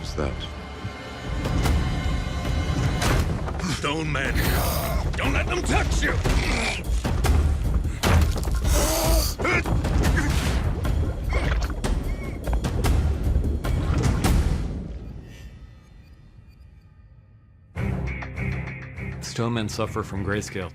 What's that? Stone men, don't let them touch you! Stone men suffer from grayscale.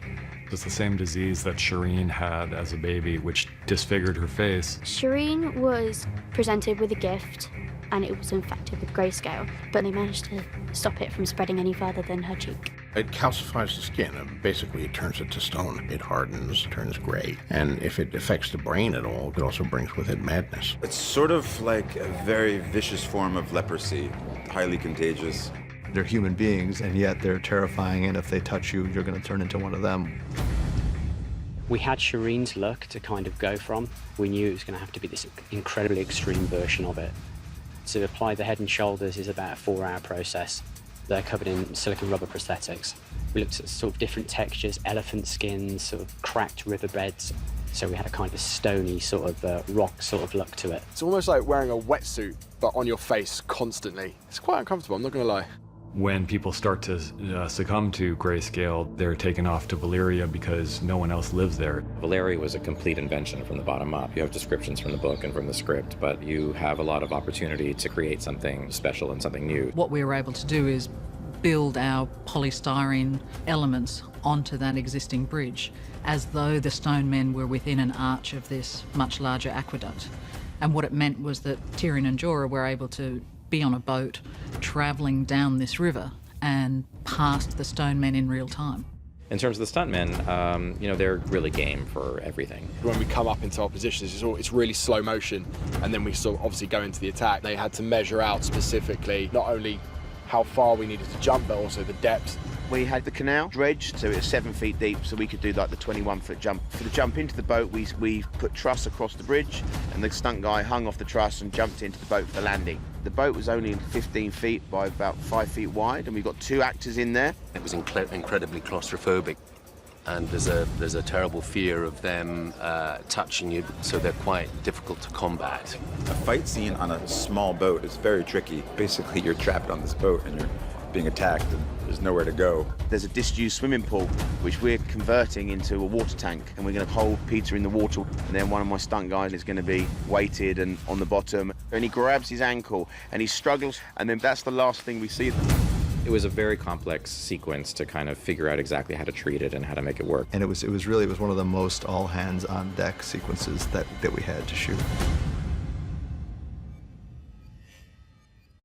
It's the same disease that Shireen had as a baby, which disfigured her face. Shireen was presented with a gift and it was infected with grayscale, but they managed to stop it from spreading any further than her cheek. It calcifies the skin, and basically it turns it to stone. It hardens, turns gray. And if it affects the brain at all, it also brings with it madness. It's sort of like a very vicious form of leprosy, highly contagious. They're human beings, and yet they're terrifying, and if they touch you, you're going to turn into one of them. We had Shireen's look to kind of go from. We knew it was going to have to be this incredibly extreme version of it. To apply the Head and Shoulders is about a 4-hour process. They're covered in silicone rubber prosthetics. We looked at sort of different textures, elephant skins, sort of cracked riverbeds. So we had a kind of stony sort of rock sort of look to it. It's almost like wearing a wetsuit, but on your face constantly. It's quite uncomfortable, I'm not going to lie. When people start to succumb to grayscale, they're taken off to Valyria because no one else lives there. Valyria was a complete invention from the bottom up. You have descriptions from the book and from the script, but you have a lot of opportunity to create something special and something new. What we were able to do is build our polystyrene elements onto that existing bridge as though the stone men were within an arch of this much larger aqueduct. And what it meant was that Tyrion and Jorah were able to be on a boat travelling down this river and past the stone men in real time. In terms of the stuntmen, you know, they're really game for everything. When we come up into our positions, it's really slow motion, and then we sort of obviously go into the attack. They had to measure out specifically not only how far we needed to jump, but also the depth. We had the canal dredged, so it was 7 feet deep, so we could do like the 21-foot jump. For the jump into the boat, we put truss across the bridge, and the stunt guy hung off the truss and jumped into the boat for the landing. The boat was only 15 feet by about 5 feet wide, and we got 2 actors in there. It was incredibly claustrophobic, and there's a terrible fear of them touching you, so they're quite difficult to combat. A fight scene on a small boat is very tricky. Basically, you're trapped on this boat and you're being attacked and there's nowhere to go. There's a disused swimming pool, which we're converting into a water tank, and we're going to hold Peter in the water, and then one of my stunt guys is going to be weighted and on the bottom, and he grabs his ankle and he struggles, and then that's the last thing we see. It was a very complex sequence to kind of figure out exactly how to treat it and how to make it work. And it was one of the most all-hands-on-deck sequences that we had to shoot.